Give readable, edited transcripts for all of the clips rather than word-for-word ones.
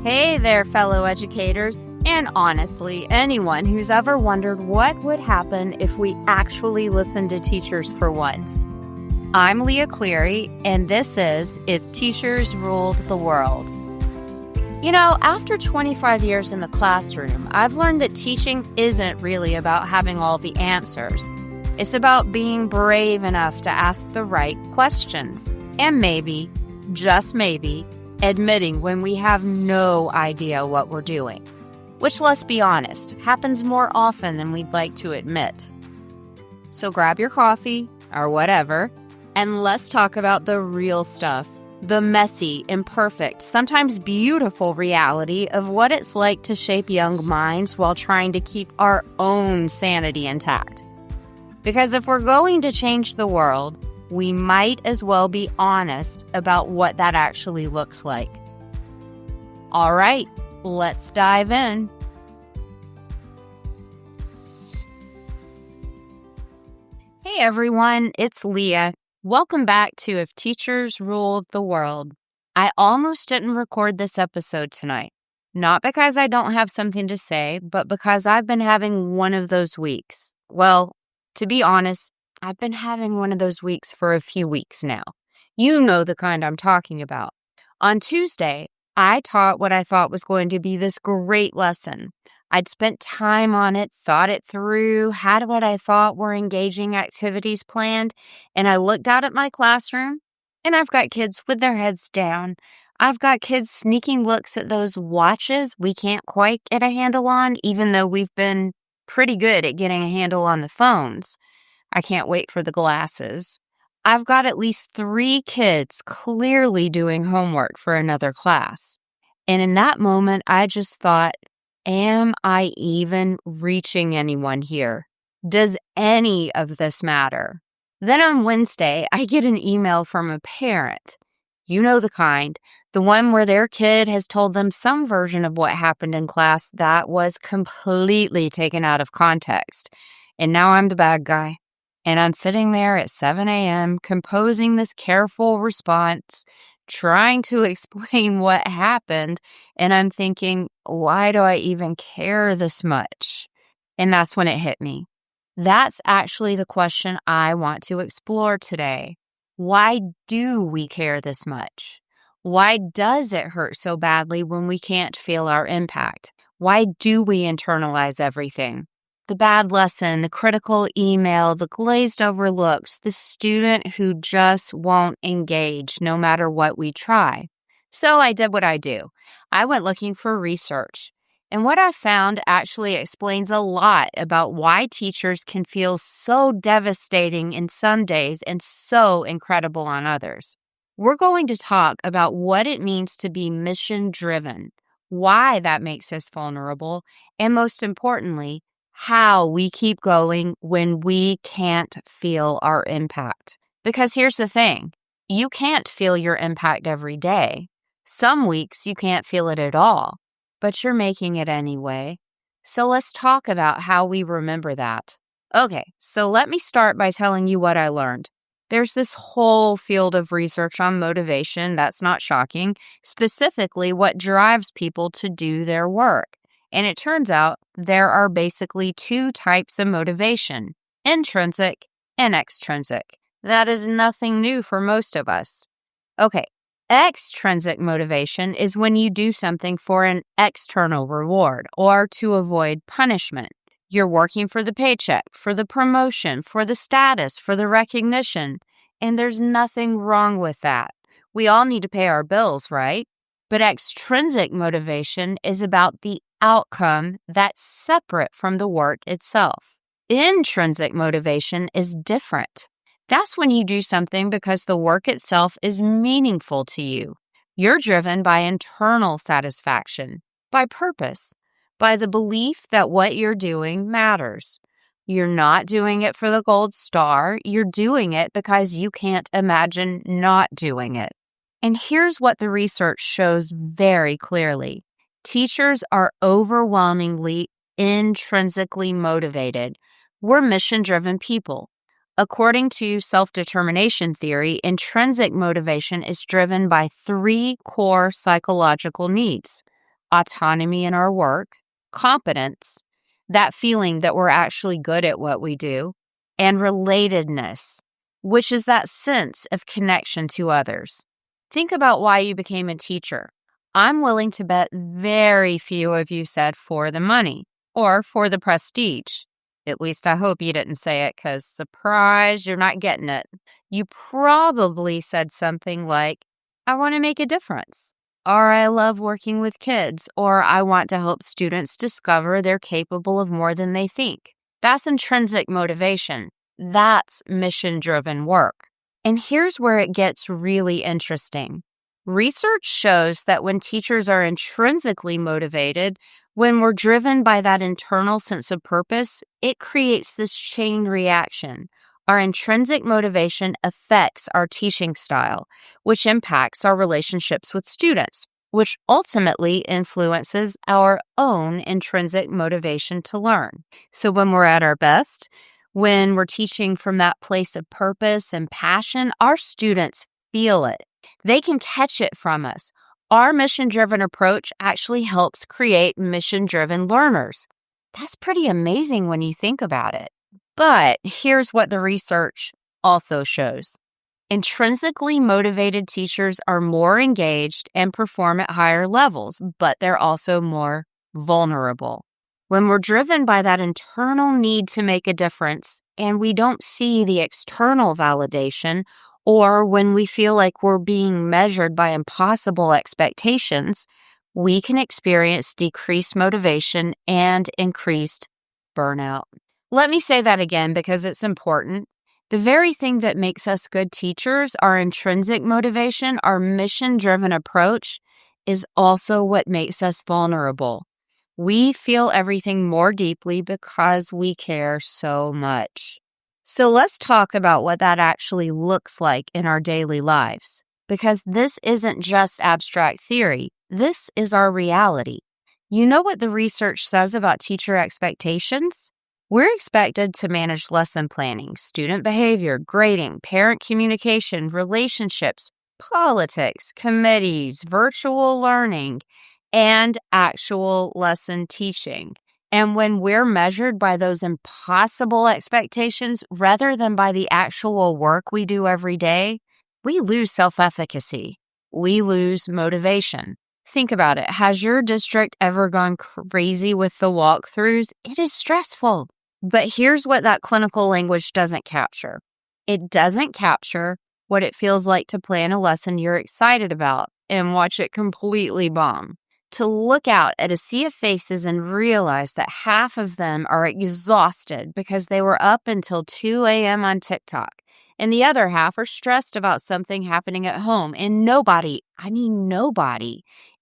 Hey there, fellow educators, and honestly, anyone who's ever wondered what would happen if we actually listened to teachers for once. I'm Leah Cleary, and this is If Teachers Ruled the World. You know, after 25 years in the classroom, I've learned that teaching isn't really about having all the answers. It's about being brave enough to ask the right questions, and maybe, just maybe, admitting when we have no idea what we're doing, which, let's be honest, happens more often than we'd like to admit. So grab your coffee, or whatever, and let's talk about the real stuff, the messy, imperfect, sometimes beautiful reality of what it's like to shape young minds while trying to keep our own sanity intact. Because if we're going to change the world, we might as well be honest about what that actually looks like. All right, let's dive in. Hey everyone, it's Leah. Welcome back to If Teachers Ruled the World. I almost didn't record this episode tonight. Not because I don't have something to say, but because I've been having one of those weeks. Well, to be honest, I've been having one of those weeks for a few weeks now. You know the kind I'm talking about. On Tuesday, I taught what I thought was going to be this great lesson. I'd spent time on it, thought it through, had what I thought were engaging activities planned, and I looked out at my classroom, and I've got kids with their heads down. I've got kids sneaking looks at those watches we can't quite get a handle on, even though we've been pretty good at getting a handle on the phones. I can't wait for the glasses. I've got at least 3 kids clearly doing homework for another class. And in that moment, I just thought, am I even reaching anyone here? Does any of this matter? Then on Wednesday, I get an email from a parent. You know the kind, the one where their kid has told them some version of what happened in class that was completely taken out of context. And now I'm the bad guy. And I'm sitting there at 7 a.m. composing this careful response, trying to explain what happened. And I'm thinking, why do I even care this much? And that's when it hit me. That's actually the question I want to explore today. Why do we care this much? Why does it hurt so badly when we can't feel our impact? Why do we internalize everything? The bad lesson, the critical email, the glazed over looks, the student who just won't engage no matter what we try. So I did what I do. I went looking for research. And what I found actually explains a lot about why teachers can feel so devastating in some days and so incredible on others. We're going to talk about what it means to be mission-driven, why that makes us vulnerable, and most importantly, how we keep going when we can't feel our impact. Because here's the thing, you can't feel your impact every day. Some weeks you can't feel it at all, but you're making it anyway. So let's talk about how we remember that. Okay, so let me start by telling you what I learned. There's this whole field of research on motivation, that's not shocking, specifically what drives people to do their work. And it turns out there are basically 2 types of motivation, intrinsic and extrinsic. That is nothing new for most of us. Okay, extrinsic motivation is when you do something for an external reward or to avoid punishment. You're working for the paycheck, for the promotion, for the status, for the recognition, and there's nothing wrong with that. We all need to pay our bills, right? But extrinsic motivation is about the outcome that's separate from the work itself. Intrinsic motivation is different. That's when you do something because the work itself is meaningful to you. You're driven by internal satisfaction, by purpose, by the belief that what you're doing matters. You're not doing it for the gold star. You're doing it because you can't imagine not doing it. And here's what the research shows very clearly. Teachers are overwhelmingly intrinsically motivated. We're mission-driven people. According to self-determination theory, intrinsic motivation is driven by 3 core psychological needs: autonomy in our work, competence, that feeling that we're actually good at what we do, and relatedness, which is that sense of connection to others. Think about why you became a teacher. I'm willing to bet very few of you said for the money or for the prestige. At least I hope you didn't say it because, surprise, you're not getting it. You probably said something like, I want to make a difference, or I love working with kids, or I want to help students discover they're capable of more than they think. That's intrinsic motivation. That's mission-driven work. And here's where it gets really interesting. Research shows that when teachers are intrinsically motivated, when we're driven by that internal sense of purpose, it creates this chain reaction. Our intrinsic motivation affects our teaching style, which impacts our relationships with students, which ultimately influences our own intrinsic motivation to learn. So when we're at our best, when we're teaching from that place of purpose and passion, our students feel it. They can catch it from us. Our mission-driven approach actually helps create mission-driven learners. That's pretty amazing when you think about it. But here's what the research also shows. Intrinsically motivated teachers are more engaged and perform at higher levels, but they're also more vulnerable. When we're driven by that internal need to make a difference and we don't see the external validation, or when we feel like we're being measured by impossible expectations, we can experience decreased motivation and increased burnout. Let me say that again because it's important. The very thing that makes us good teachers, our intrinsic motivation, our mission-driven approach, is also what makes us vulnerable. We feel everything more deeply because we care so much. So let's talk about what that actually looks like in our daily lives, because this isn't just abstract theory. This is our reality. You know what the research says about teacher expectations? We're expected to manage lesson planning, student behavior, grading, parent communication, relationships, politics, committees, virtual learning, and actual lesson teaching. And when we're measured by those impossible expectations rather than by the actual work we do every day, we lose self-efficacy. We lose motivation. Think about it. Has your district ever gone crazy with the walkthroughs? It is stressful. But here's what that clinical language doesn't capture. It doesn't capture what it feels like to plan a lesson you're excited about and watch it completely bomb. To look out at a sea of faces and realize that half of them are exhausted because they were up until 2 a.m. on TikTok, and the other half are stressed about something happening at home, and nobody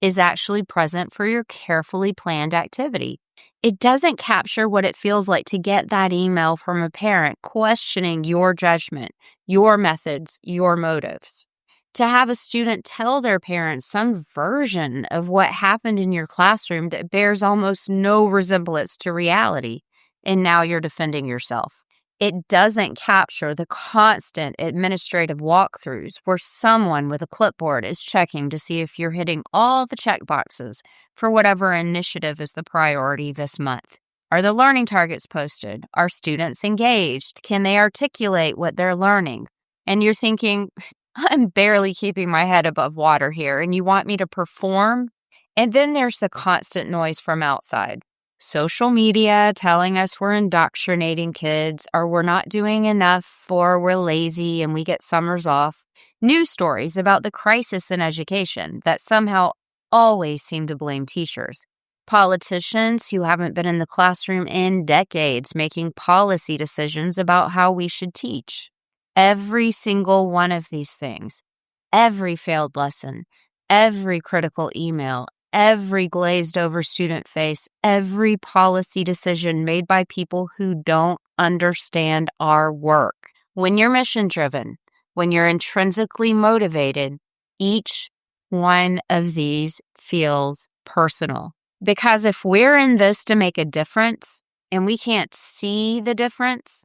is actually present for your carefully planned activity. It doesn't capture what it feels like to get that email from a parent questioning your judgment, your methods, your motives. To have a student tell their parents some version of what happened in your classroom that bears almost no resemblance to reality, and now you're defending yourself. It doesn't capture the constant administrative walkthroughs where someone with a clipboard is checking to see if you're hitting all the check boxes for whatever initiative is the priority this month. Are the learning targets posted? Are students engaged? Can they articulate what they're learning? And you're thinking, I'm barely keeping my head above water here, and you want me to perform? And then there's the constant noise from outside. Social media telling us we're indoctrinating kids, or we're not doing enough, or we're lazy and we get summers off. News stories about the crisis in education that somehow always seem to blame teachers. Politicians who haven't been in the classroom in decades making policy decisions about how we should teach. Every single one of these things, every failed lesson, every critical email, every glazed over student face, every policy decision made by people who don't understand our work. When you're mission driven, when you're intrinsically motivated, each one of these feels personal. Because if we're in this to make a difference and we can't see the difference,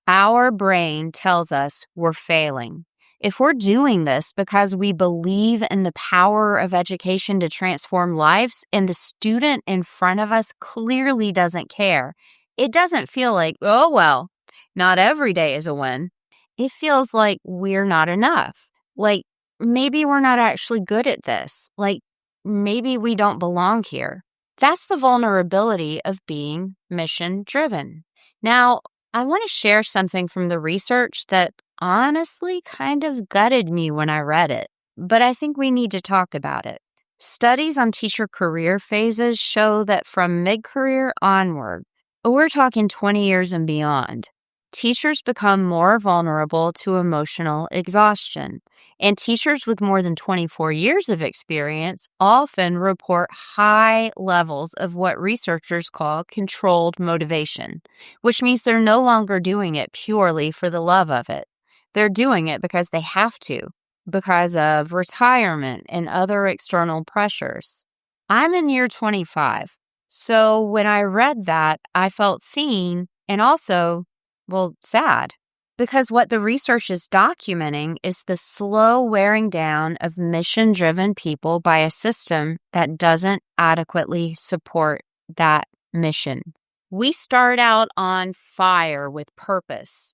our brain tells us we're failing. If we're doing this because we believe in the power of education to transform lives and the student in front of us clearly doesn't care, it doesn't feel like, oh, well, not every day is a win. It feels like we're not enough. Like maybe we're not actually good at this. Like maybe we don't belong here. That's the vulnerability of being mission driven. Now, I want to share something from the research that honestly kind of gutted me when I read it, but I think we need to talk about it. Studies on teacher career phases show that from mid-career onward, we're talking 20 years and beyond, teachers become more vulnerable to emotional exhaustion. And teachers with more than 24 years of experience often report high levels of what researchers call controlled motivation, which means they're no longer doing it purely for the love of it. They're doing it because they have to, because of retirement and other external pressures. I'm in year 25, so when I read that, I felt seen and also, sad. Because what the research is documenting is the slow wearing down of mission-driven people by a system that doesn't adequately support that mission. We start out on fire with purpose.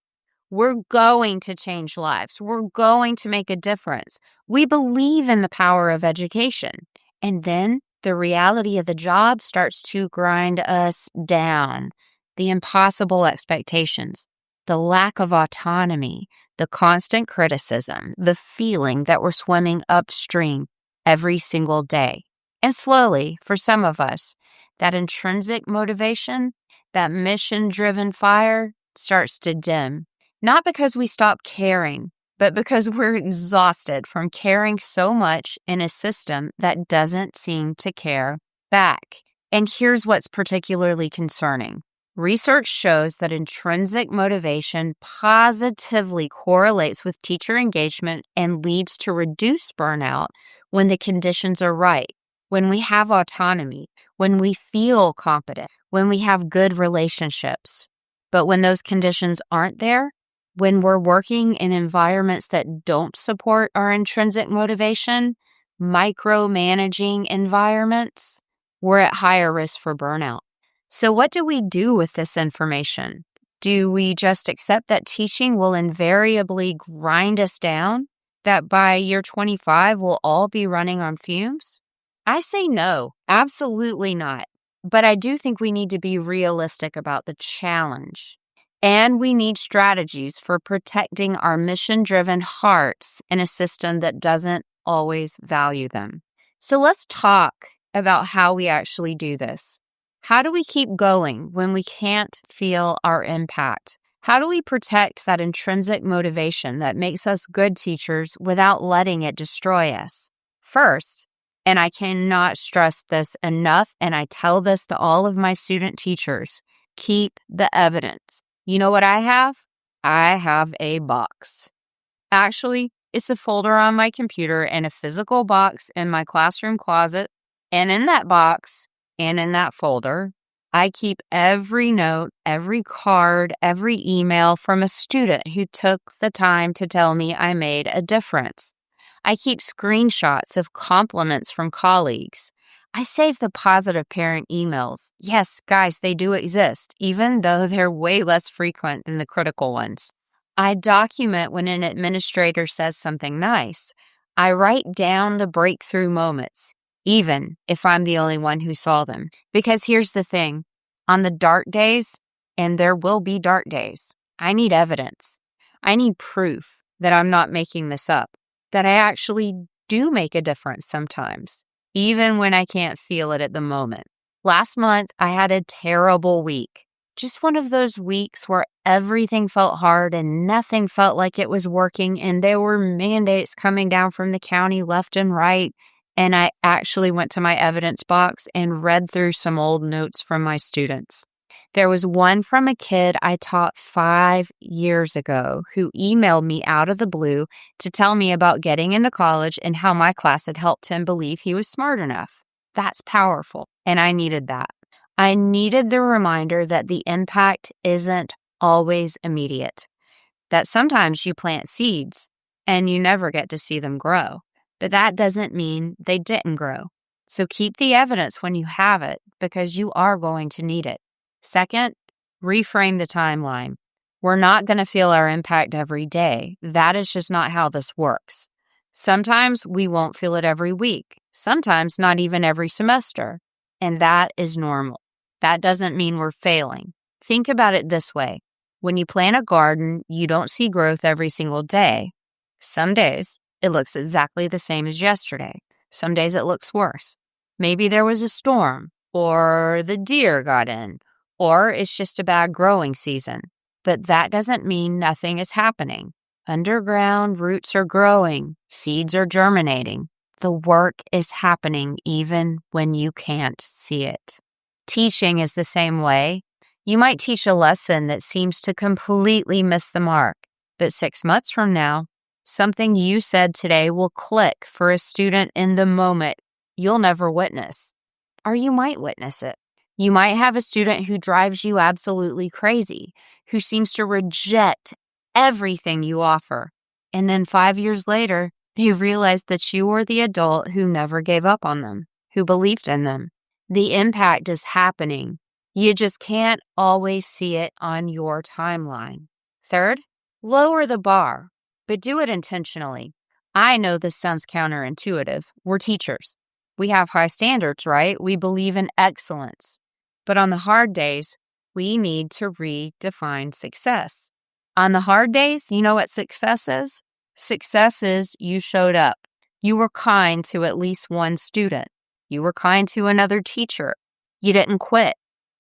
We're going to change lives. We're going to make a difference. We believe in the power of education. And then the reality of the job starts to grind us down. The impossible expectations, the lack of autonomy, the constant criticism, the feeling that we're swimming upstream every single day. And slowly, for some of us, that intrinsic motivation, that mission-driven fire starts to dim. Not because we stop caring, but because we're exhausted from caring so much in a system that doesn't seem to care back. And here's what's particularly concerning. Research shows that intrinsic motivation positively correlates with teacher engagement and leads to reduced burnout when the conditions are right, when we have autonomy, when we feel competent, when we have good relationships. But when those conditions aren't there, when we're working in environments that don't support our intrinsic motivation, micromanaging environments, we're at higher risk for burnout. So what do we do with this information? Do we just accept that teaching will invariably grind us down? That by year 25, we'll all be running on fumes? I say no, absolutely not. But I do think we need to be realistic about the challenge. And we need strategies for protecting our mission-driven hearts in a system that doesn't always value them. So let's talk about how we actually do this. How do we keep going when we can't feel our impact? How do we protect that intrinsic motivation that makes us good teachers without letting it destroy us? First, and I cannot stress this enough, and I tell this to all of my student teachers, keep the evidence. You know what I have? I have a box. Actually, it's a folder on my computer and a physical box in my classroom closet. And in that box and in that folder, I keep every note, every card, every email from a student who took the time to tell me I made a difference. I keep screenshots of compliments from colleagues. I save the positive parent emails. Yes, guys, they do exist, even though they're way less frequent than the critical ones. I document when an administrator says something nice. I write down the breakthrough moments, even if I'm the only one who saw them. Because here's the thing, on the dark days, and there will be dark days, I need evidence. I need proof that I'm not making this up, that I actually do make a difference sometimes, even when I can't feel it at the moment. Last month, I had a terrible week. Just one of those weeks where everything felt hard and nothing felt like it was working, and there were mandates coming down from the county left and right. And I actually went to my evidence box and read through some old notes from my students. There was one from a kid I taught 5 years ago who emailed me out of the blue to tell me about getting into college and how my class had helped him believe he was smart enough. That's powerful, and I needed that. I needed the reminder that the impact isn't always immediate, that sometimes you plant seeds and you never get to see them grow. But that doesn't mean they didn't grow. So keep the evidence when you have it, because you are going to need it. Second, reframe the timeline. We're not going to feel our impact every day. That is just not how this works. Sometimes we won't feel it every week, sometimes not even every semester, and that is normal. That doesn't mean we're failing. Think about it this way. When you plant a garden, you don't see growth every single day. Some days, it looks exactly the same as yesterday. Some days it looks worse. Maybe there was a storm, or the deer got in, or it's just a bad growing season. But that doesn't mean nothing is happening. Underground roots are growing, seeds are germinating. The work is happening even when you can't see it. Teaching is the same way. You might teach a lesson that seems to completely miss the mark, but 6 months from now, something you said today will click for a student in the moment you'll never witness. Or you might witness it. You might have a student who drives you absolutely crazy, who seems to reject everything you offer. And then 5 years later, they realize that you were the adult who never gave up on them, who believed in them. The impact is happening. You just can't always see it on your timeline. Third, lower the bar, but do it intentionally. I know this sounds counterintuitive. We're teachers. We have high standards, right? We believe in excellence. But on the hard days, we need to redefine success. On the hard days, you know what success is? Success is you showed up. You were kind to at least one student. You were kind to another teacher. You didn't quit.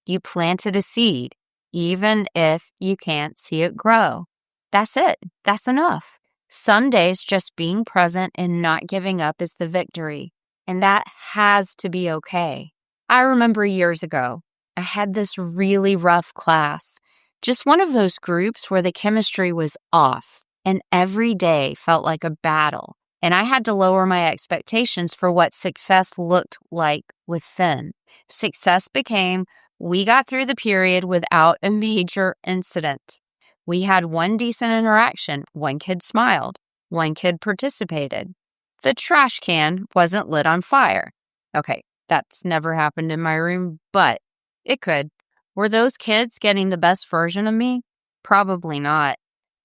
You planted a seed, even if you can't see it grow. That's it. That's enough. Some days, just being present and not giving up is the victory. And that has to be okay. I remember years ago, I had this really rough class. Just one of those groups where the chemistry was off, and every day felt like a battle. And I had to lower my expectations for what success looked like with them. Success became, we got through the period without a major incident. We had one decent interaction. One kid smiled. One kid participated. The trash can wasn't lit on fire. Okay, that's never happened in my room, but it could. Were those kids getting the best version of me? Probably not.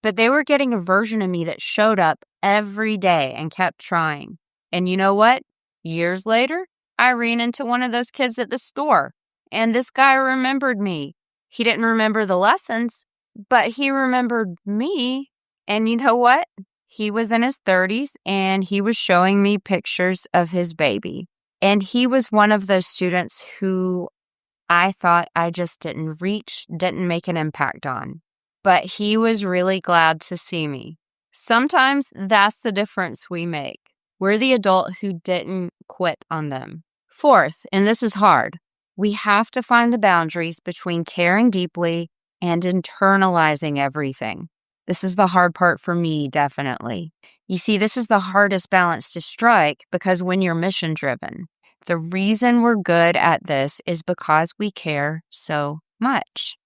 But they were getting a version of me that showed up every day and kept trying. And you know what? Years later, I ran into one of those kids at the store, and this guy remembered me. He didn't remember the lessons, but he remembered me. And you know what? He was in his 30s, and he was showing me pictures of his baby. And he was one of those students who I thought I just didn't reach, didn't make an impact on. But he was really glad to see me. Sometimes that's the difference we make. We're the adult who didn't quit on them. Fourth, and this is hard, we have to find the boundaries between caring deeply and internalizing everything. This is the hard part for me, definitely. You see, this is the hardest balance to strike because when you're mission-driven, the reason we're good at this is because we care so much.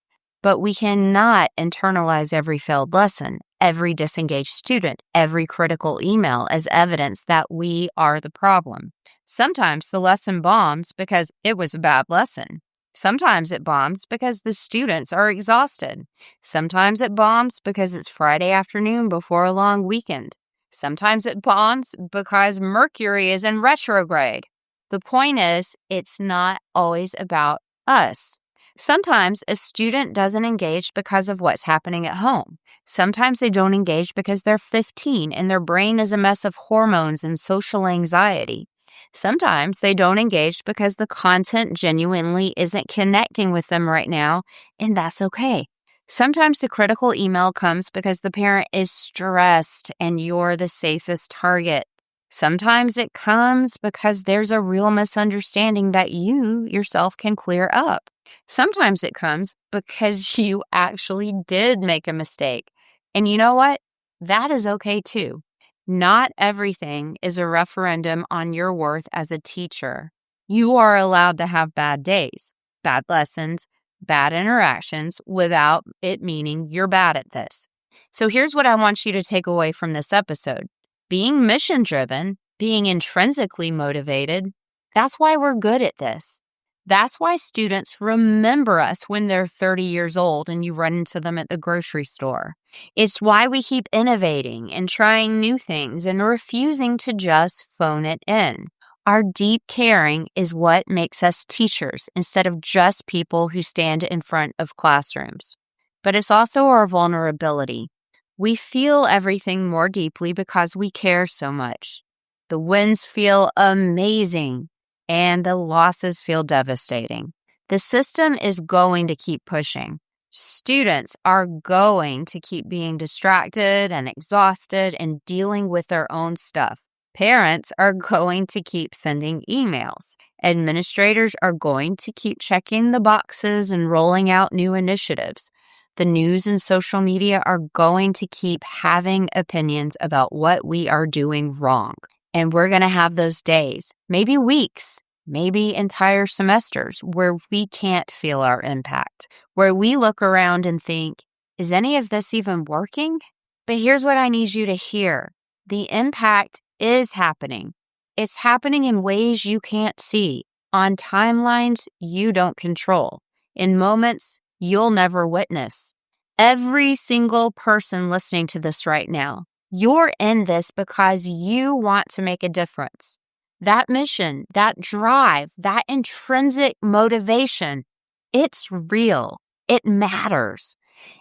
But we cannot internalize every failed lesson, every disengaged student, every critical email as evidence that we are the problem. Sometimes the lesson bombs because it was a bad lesson. Sometimes it bombs because the students are exhausted. Sometimes it bombs because it's Friday afternoon before a long weekend. Sometimes it bombs because Mercury is in retrograde. The point is, it's not always about us. Sometimes a student doesn't engage because of what's happening at home. Sometimes they don't engage because they're 15 and their brain is a mess of hormones and social anxiety. Sometimes they don't engage because the content genuinely isn't connecting with them right now, and that's okay. Sometimes the critical email comes because the parent is stressed and you're the safest target. Sometimes it comes because there's a real misunderstanding that you yourself can clear up. Sometimes it comes because you actually did make a mistake. And you know what? That is okay too. Not everything is a referendum on your worth as a teacher. You are allowed to have bad days, bad lessons, bad interactions without it meaning you're bad at this. So here's what I want you to take away from this episode. Being mission-driven, being intrinsically motivated, that's why we're good at this. That's why students remember us when they're 30 years old and you run into them at the grocery store. It's why we keep innovating and trying new things and refusing to just phone it in. Our deep caring is what makes us teachers instead of just people who stand in front of classrooms. But it's also our vulnerability. We feel everything more deeply because we care so much. The wins feel amazing and the losses feel devastating. The system is going to keep pushing. Students are going to keep being distracted and exhausted and dealing with their own stuff. Parents are going to keep sending emails. Administrators are going to keep checking the boxes and rolling out new initiatives. The news and social media are going to keep having opinions about what we are doing wrong. And we're going to have those days, maybe weeks, maybe entire semesters, where we can't feel our impact, where we look around and think, is any of this even working? But here's what I need you to hear. The impact is happening. It's happening in ways you can't see, on timelines you don't control, in moments you'll never witness. Every single person listening to this right now, you're in this because you want to make a difference. That mission, that drive, that intrinsic motivation, it's real. It matters.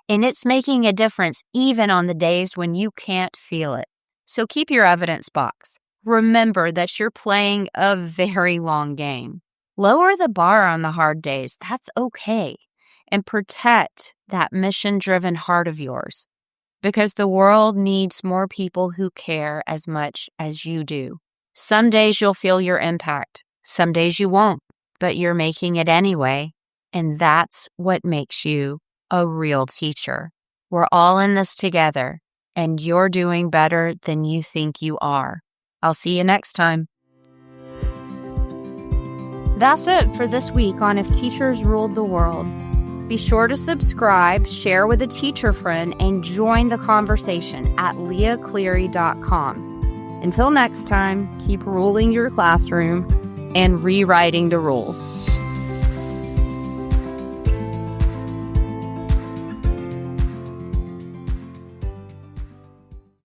And it's making a difference even on the days when you can't feel it. So keep your evidence box. Remember that you're playing a very long game. Lower the bar on the hard days. That's okay. And protect that mission-driven heart of yours. Because the world needs more people who care as much as you do. Some days you'll feel your impact. Some days you won't. But you're making it anyway. And that's what makes you a real teacher. We're all in this together. And you're doing better than you think you are. I'll see you next time. That's it for this week on If Teachers Ruled the World. Be sure to subscribe, share with a teacher friend, and join the conversation at leahcleary.com. Until next time, keep ruling your classroom and rewriting the rules.